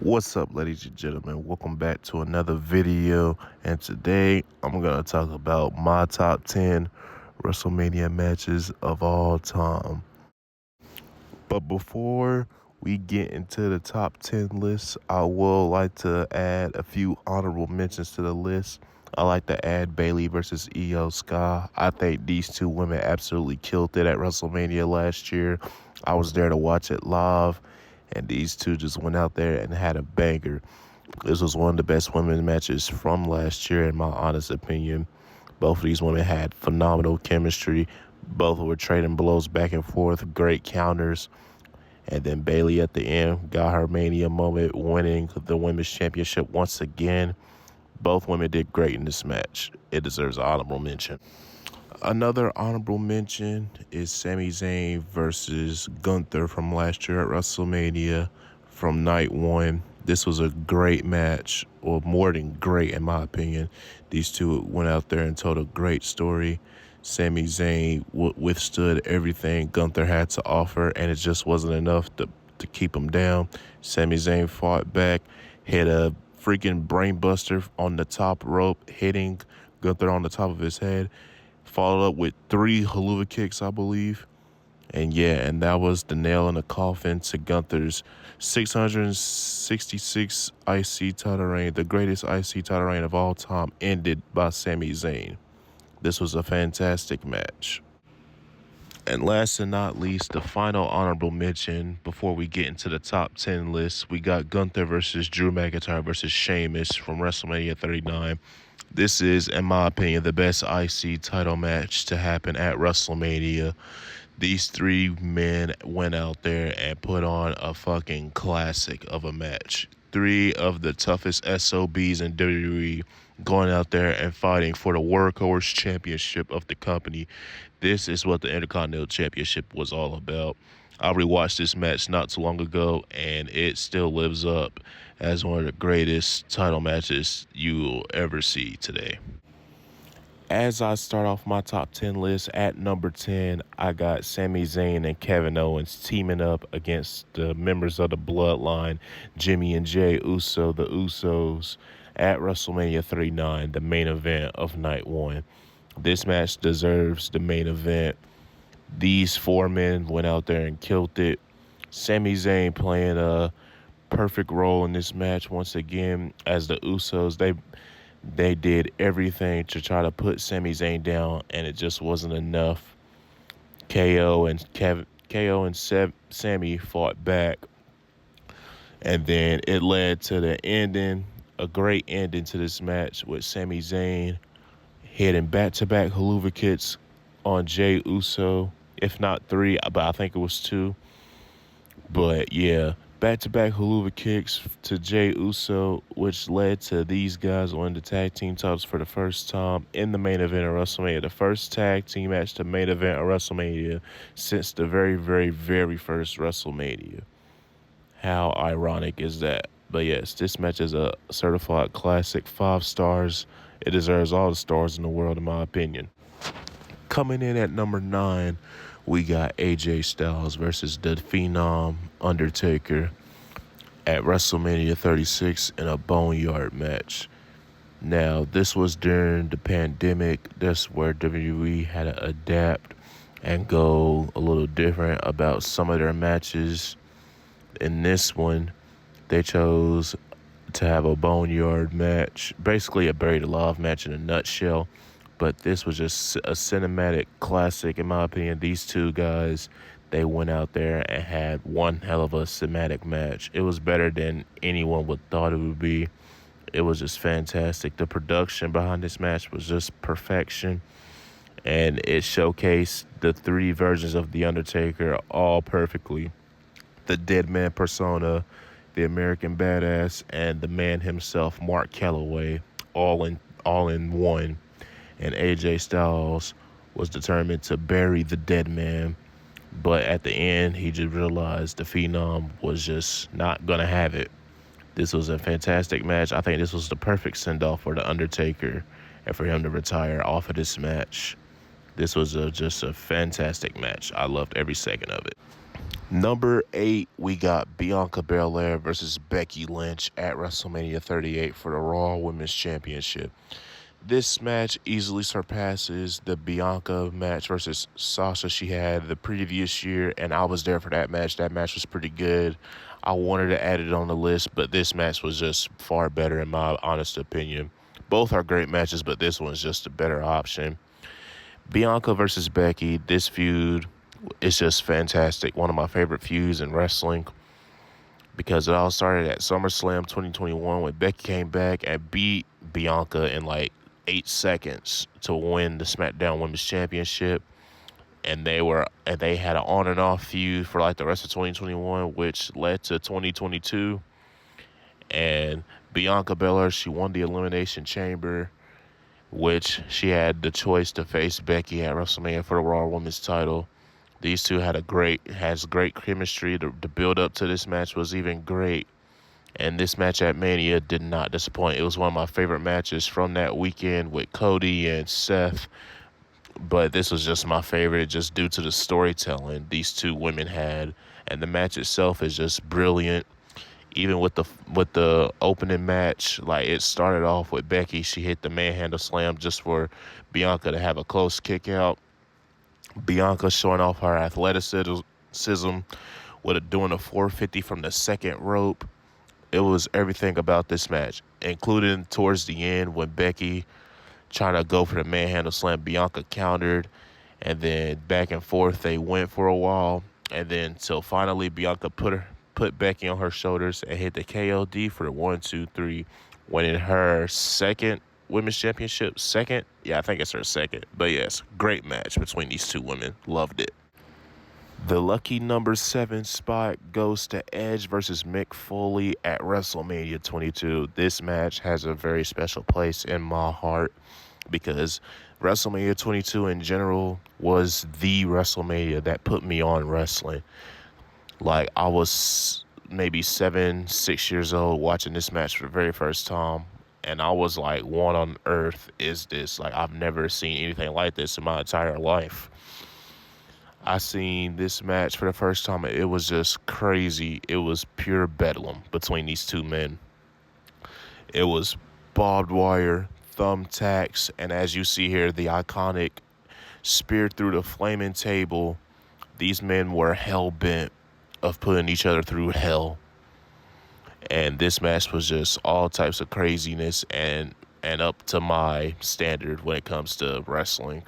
What's up, ladies and gentlemen? Welcome back to another video. And today I'm going to talk about my top 10 WrestleMania matches of all time. But before we get into the top 10 list, I will like to add a few honorable mentions to the list. I like to add Bayley versus Io Sky. I think these two women absolutely killed it at WrestleMania last year. I was there to watch it live, and these two just went out there and had a banger. This was one of the best women's matches from last year, in my honest opinion. Both of these women had phenomenal chemistry. Both were trading blows back and forth, great counters. And then Bayley at the end got her Mania moment, winning the Women's Championship once again. Both women did great in this match. It deserves an honorable mention. Another honorable mention is Sami Zayn versus Gunther from last year at WrestleMania from night one. This was a great match, or more than great in my opinion. These two went out there and told a great story. Sami Zayn withstood everything Gunther had to offer, and it just wasn't enough to keep him down. Sami Zayn fought back, hit a freaking brainbuster on the top rope, hitting Gunther on the top of his head. Followed up with 3 haluva kicks, I believe. And that was the nail in the coffin to Gunther's 666 IC title reign, the greatest IC title reign of all time, ended by Sami Zayn. This was a fantastic match. And last and not least, the final honorable mention before we get into the top 10 list, we got Gunther versus Drew McIntyre versus Sheamus from WrestleMania 39. This is, in my opinion, the best IC title match to happen at WrestleMania. These three men went out there and put on a fucking classic of a match. 3 of the toughest SOBs in WWE going out there and fighting for the Workhorse Championship of the company. This is what the Intercontinental Championship was all about. I rewatched this match not too long ago, and it still lives up as one of the greatest title matches you will ever see today. As I start off my top 10 list, at number 10, I got Sami Zayn and Kevin Owens teaming up against the members of the Bloodline, Jimmy and Jay Uso, the Usos, at WrestleMania 39, the main event of night one. This match deserves the main event. These 4 men went out there and killed it. Sami Zayn playing a perfect role in this match once again. As the Usos, they did everything to try to put Sami Zayn down, and it just wasn't enough. KO and Sami fought back, and then it led to the ending, a great ending to this match with Sami Zayn hitting back-to-back haluva kicks on Jey Uso, if not 3, but I think it was 2. But yeah, back-to-back haluva kicks to Jey Uso, which led to these guys winning the tag team titles for the first time in the main event of WrestleMania. The first tag team match to main event of WrestleMania since the very, very, very first WrestleMania. How ironic is that? But yes, this match is a certified classic, 5 stars. It deserves all the stars in the world, in my opinion. Coming in at number 9, we got AJ Styles versus the Phenom Undertaker at WrestleMania 36 in a Boneyard match. Now, this was during the pandemic. That's where WWE had to adapt and go a little different about some of their matches. In this one, they chose to have a Boneyard match, basically a Buried Alive match in a nutshell. But this was just a cinematic classic, in my opinion. These two guys, they went out there and had one hell of a cinematic match. It was better than anyone would thought it would be. It was just fantastic. The production behind this match was just perfection. And it showcased the 3 versions of The Undertaker all perfectly. The dead man persona, the American Badass, and the man himself, Mark Calloway, all in one. And AJ Styles was determined to bury the dead man, but at the end, he just realized the Phenom was just not going to have it. This was a fantastic match. I think this was the perfect send-off for The Undertaker and for him to retire off of this match. This was just a fantastic match. I loved every second of it. Number 8, we got Bianca Belair versus Becky Lynch at WrestleMania 38 for the Raw Women's Championship. This match easily surpasses the Bianca match versus Sasha she had the previous year, and I was there for that match. That match was pretty good. I wanted to add it on the list, but this match was just far better in my honest opinion. Both are great matches, but this one's just a better option. Bianca versus Becky, this feud is just fantastic. One of my favorite feuds in wrestling because it all started at SummerSlam 2021 when Becky came back and beat Bianca in like 8 seconds to win the SmackDown Women's Championship. And they had an on and off feud for like the rest of 2021, which led to 2022. And Bianca Belair, she won the Elimination Chamber, which she had the choice to face Becky at WrestleMania for the Raw Women's title. These two had great chemistry. The build up to this match was even great. And this match at Mania did not disappoint. It was one of my favorite matches from that weekend with Cody and Seth. But this was just my favorite just due to the storytelling these two women had. And the match itself is just brilliant. Even with the opening match, like it started off with Becky. She hit the manhandle slam just for Bianca to have a close kick out. Bianca showing off her athleticism with doing a 450 from the second rope. It was everything about this match, including towards the end when Becky trying to go for the manhandle slam. Bianca countered, and then back and forth they went for a while, and then till finally Bianca put Becky on her shoulders and hit the KOD for the 1, 2, 3, winning her second women's championship. Second? Yeah, I think it's her second. But yes, great match between these two women. Loved it. The lucky number 7 spot goes to Edge versus Mick Foley at WrestleMania 22. This match has a very special place in my heart because WrestleMania 22 in general was the WrestleMania that put me on wrestling. Like, I was maybe 6 years old watching this match for the very first time, and I was like, what on earth is this? Like, I've never seen anything like this in my entire life. I seen this match for the first time. It was just crazy. It was pure bedlam between these two men. It was barbed wire, thumbtacks, and as you see here, the iconic spear through the flaming table. These men were hell-bent of putting each other through hell. And this match was just all types of craziness and up to my standard when it comes to wrestling.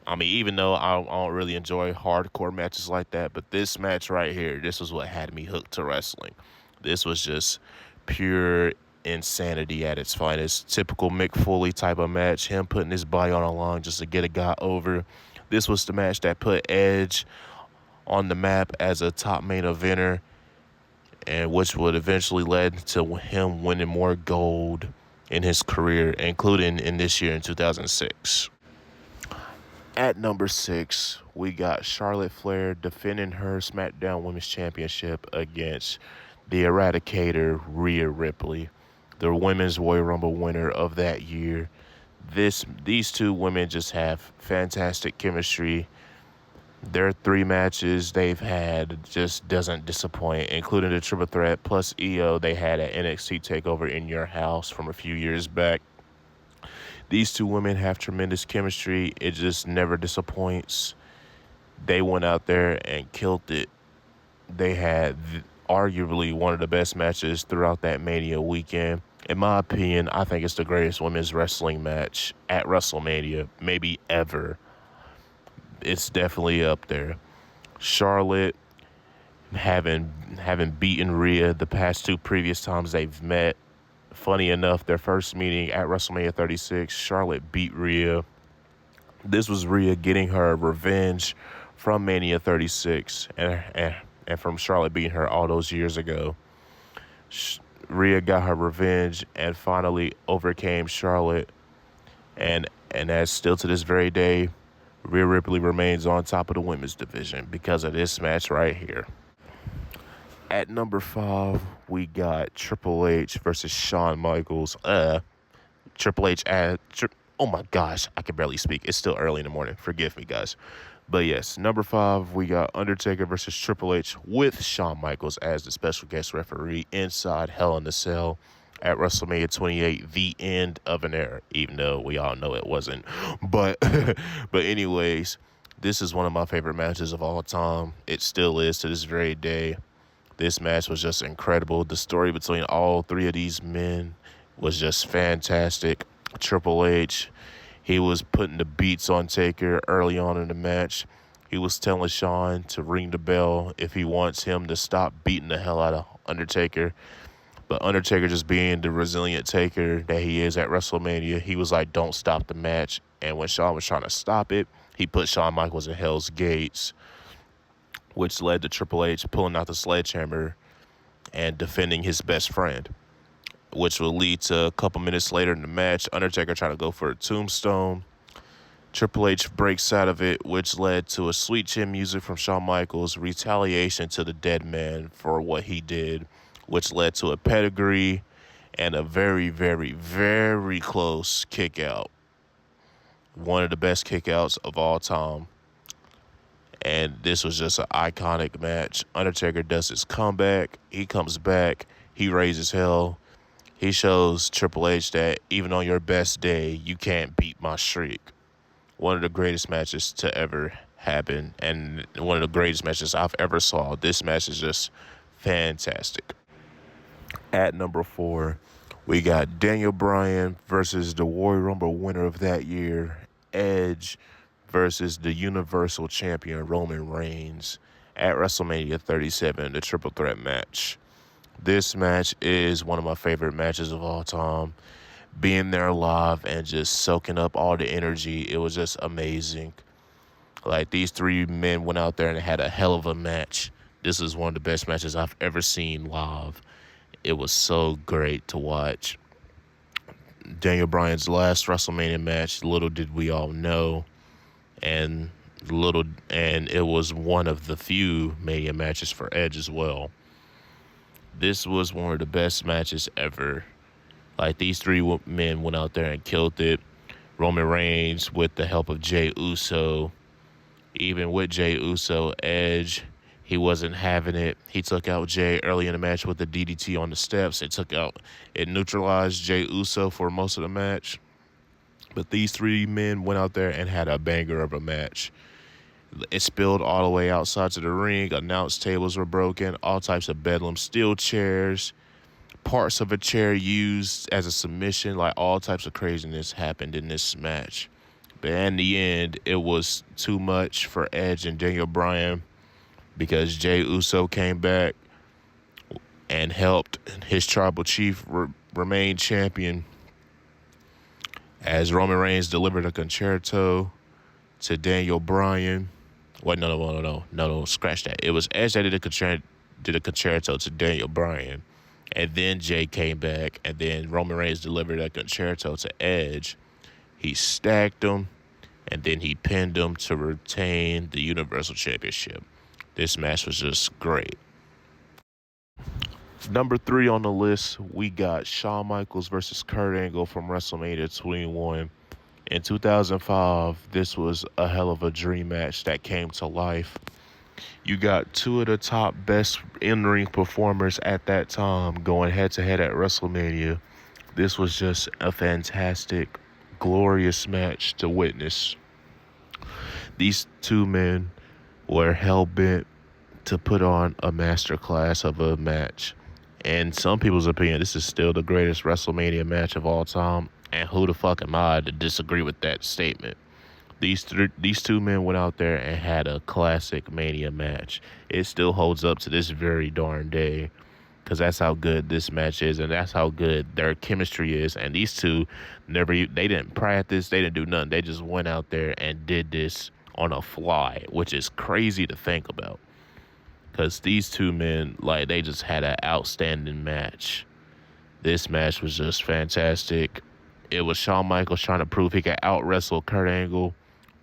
I mean, even though I don't really enjoy hardcore matches like that, but this match right here, this was what had me hooked to wrestling. This was just pure insanity at its finest. Typical Mick Foley type of match, him putting his body on a line just to get a guy over. This was the match that put Edge on the map as a top main eventer, and which would eventually lead to him winning more gold in his career, including in this year in 2006. At number 6, we got Charlotte Flair defending her SmackDown Women's Championship against the Eradicator, Rhea Ripley, the Women's Royal Rumble winner of that year. These two women just have fantastic chemistry. Their 3 matches they've had just doesn't disappoint, including the triple threat plus EO they had at NXT TakeOver in Your House from a few years back. These two women have tremendous chemistry. It just never disappoints. They went out there and killed it. They had arguably one of the best matches throughout that Mania weekend. In my opinion, I think it's the greatest women's wrestling match at WrestleMania, maybe ever. It's definitely up there. Charlotte having beaten Rhea the past 2 previous times they've met. Funny enough, their first meeting at WrestleMania 36, Charlotte beat Rhea. This was Rhea getting her revenge from Mania 36 and from Charlotte beating her all those years ago. Rhea got her revenge and finally overcame Charlotte. And as still to this very day, Rhea Ripley remains on top of the women's division because of this match right here. At number 5, we got Triple H versus Shawn Michaels. Triple H oh my gosh, I can barely speak. It's still early in the morning. Forgive me, guys. But yes, number 5, we got Undertaker versus Triple H with Shawn Michaels as the special guest referee inside Hell in a Cell at WrestleMania 28, the end of an era, even though we all know it wasn't. But but anyways, this is one of my favorite matches of all time. It still is to this very day. This match was just incredible. The story between all three of these men was just fantastic. Triple H, he was putting the beats on Taker early on in the match. He was telling Shawn to ring the bell if he wants him to stop beating the hell out of Undertaker. But Undertaker, just being the resilient Taker that he is at WrestleMania, he was like, don't stop the match. And when Shawn was trying to stop it, he put Shawn Michaels in Hell's Gates, which led to Triple H pulling out the sledgehammer and defending his best friend, which will lead to a couple minutes later in the match, Undertaker trying to go for a tombstone. Triple H breaks out of it, which led to a sweet chin music from Shawn Michaels, retaliation to the dead man for what he did, which led to a pedigree and a very, very, very close kick out. One of the best kickouts of all time. And this was just an iconic match. Undertaker does his comeback. He comes back. He raises hell. He shows Triple H that even on your best day, you can't beat my streak. One of the greatest matches to ever happen, and one of the greatest matches I've ever saw. This match is just fantastic. At number 4, we got Daniel Bryan versus the Royal Rumble winner of that year, Edge, versus the Universal Champion Roman Reigns at WrestleMania 37, the triple threat match. This match is one of my favorite matches of all time. Being there live and just soaking up all the energy, it was just amazing. Like, these three men went out there and had a hell of a match. This is one of the best matches I've ever seen live. It was so great to watch. Daniel Bryan's last WrestleMania match, little did we all know, and it was one of the few Mania matches for Edge as well. This was one of the best matches ever. Like, these three men went out there and killed it. Roman Reigns, with the help of Jey Uso, even with Jey Uso, Edge, he wasn't having it. He took out Jey early in the match with the DDT on the steps. It neutralized Jey Uso for most of the match. But these three men went out there and had a banger of a match. It spilled all the way outside to the ring. Announce tables were broken. All types of bedlam. Steel chairs. Parts of a chair used as a submission. Like, all types of craziness happened in this match. But in the end, it was too much for Edge and Daniel Bryan, because Jey Uso came back and helped his tribal chief remain champion, as Roman Reigns delivered a concerto to Daniel Bryan. Wait, no, scratch that. It was Edge that did a concerto to Daniel Bryan, and then Jey came back, and then Roman Reigns delivered a concerto to Edge. He stacked him, and then he pinned him to retain the Universal Championship. This match was just great. Number 3 on the list, we got Shawn Michaels versus Kurt Angle from WrestleMania 21. In 2005, this was a hell of a dream match that came to life. You got two of the top best in-ring performers at that time going head-to-head at WrestleMania. This was just a fantastic, glorious match to witness. These two men were hell-bent to put on a masterclass of a match. In some people's opinion, this is still the greatest WrestleMania match of all time. And who the fuck am I to disagree with that statement? These two men went out there and had a classic Mania match. It still holds up to this very darn day, because that's how good this match is, and that's how good their chemistry is. And these two they didn't practice, they didn't do nothing. They just went out there and did this on a fly, which is crazy to think about. Because these two men, like, they just had an outstanding match. This match was just fantastic. It was Shawn Michaels trying to prove he could out-wrestle Kurt Angle.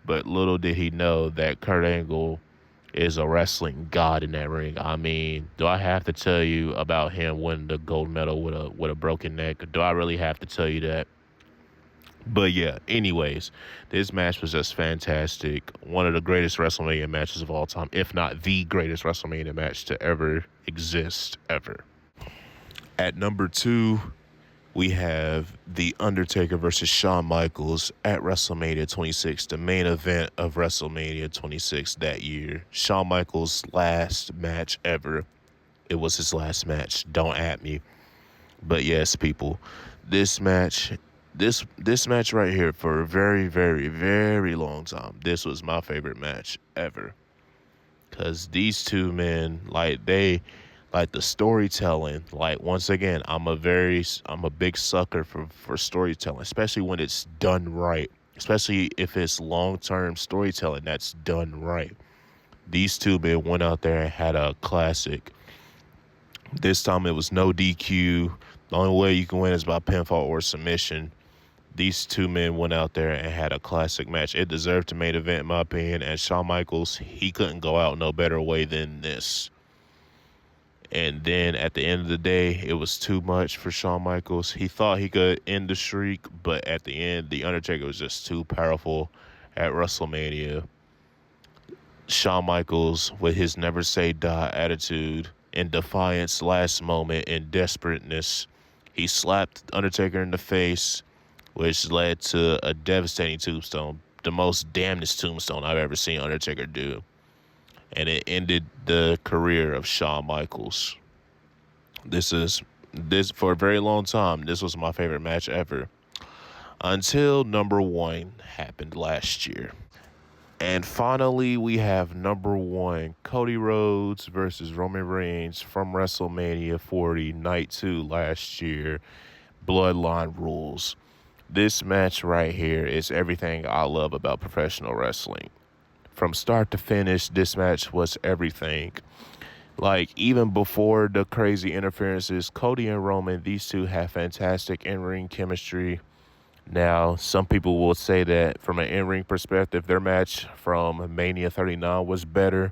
But little did he know that Kurt Angle is a wrestling god in that ring. I mean, do I have to tell you about him winning the gold medal with a broken neck? Do I really have to tell you that? But yeah, anyways, this match was just fantastic. One of the greatest WrestleMania matches of all time, if not the greatest WrestleMania match to ever exist, ever. At number 2, we have The Undertaker versus Shawn Michaels at WrestleMania 26, the main event of WrestleMania 26 that year. Shawn Michaels' last match ever. It was his last match. Don't at me. But yes, people, this match, this match right here, for a very, very, very long time, this was my favorite match ever. Cause these two men, like the storytelling. Like, once again, I'm a big sucker for storytelling, especially when it's done right. Especially if it's long-term storytelling that's done right. These two men went out there and had a classic. This time it was no DQ. The only way you can win is by pinfall or submission. These two men went out there and had a classic match. It deserved to main event, in my opinion. And Shawn Michaels, he couldn't go out no better way than this. And then at the end of the day, it was too much for Shawn Michaels. He thought he could end the streak, but at the end, The Undertaker was just too powerful at WrestleMania. Shawn Michaels, with his never say die attitude, in defiance, last moment, in desperateness, he slapped Undertaker in the face, which led to a devastating tombstone, the most damnedest tombstone I've ever seen Undertaker do. And it ended the career of Shawn Michaels. This for a very long time, this was my favorite match ever. Until number 1 happened last year. And finally, we have number 1, Cody Rhodes versus Roman Reigns from WrestleMania 40, Night 2 last year. Bloodline Rules. This match right here is everything I love about professional wrestling. From start to finish, this match was everything. Like, even before the crazy interferences, Cody and Roman, these two have fantastic in-ring chemistry. Now, some people will say that from an in-ring perspective, their match from Mania 39 was better,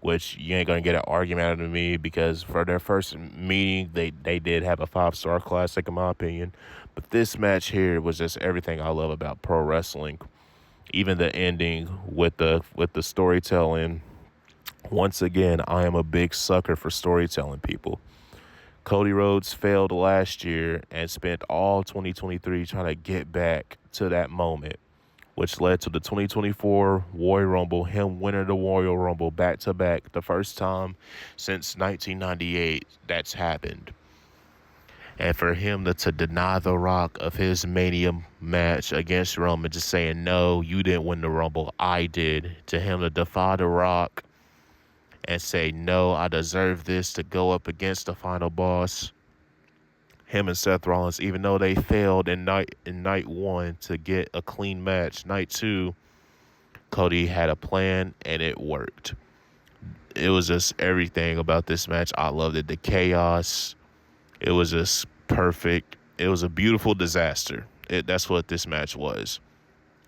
which you ain't going to get an argument out of me, because for their first meeting, they did have a 5-star classic, in my opinion. But this match here was just everything I love about pro wrestling. Even the ending with the storytelling. Once again, I am a big sucker for storytelling, people. Cody Rhodes failed last year and spent all 2023 trying to get back to that moment, which led to the 2024 Royal Rumble, him winning the Royal Rumble back-to-back, the first time since 1998 that's happened. And for him to deny The Rock of his Mania match against Roman, just saying, no, you didn't win the Rumble, I did. To him to defy The Rock and say, no, I deserve this to go up against the final boss. Him and Seth Rollins, even though they failed in night 1 to get a clean match, night 2, Cody had a plan and it worked. It was just everything about this match. I loved it. The chaos. It was just perfect. It was a beautiful disaster. That's what this match was.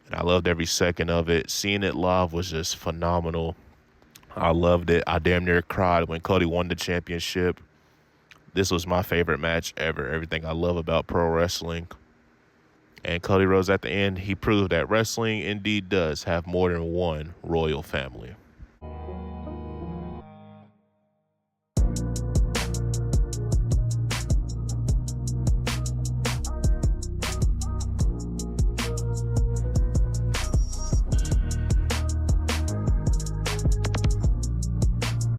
And I loved every second of it. Seeing it live was just phenomenal. I loved it. I damn near cried when Cody won the championship. This was my favorite match ever. Everything I love about pro wrestling. And Cody Rhodes, at the end, he proved that wrestling indeed does have more than one royal family.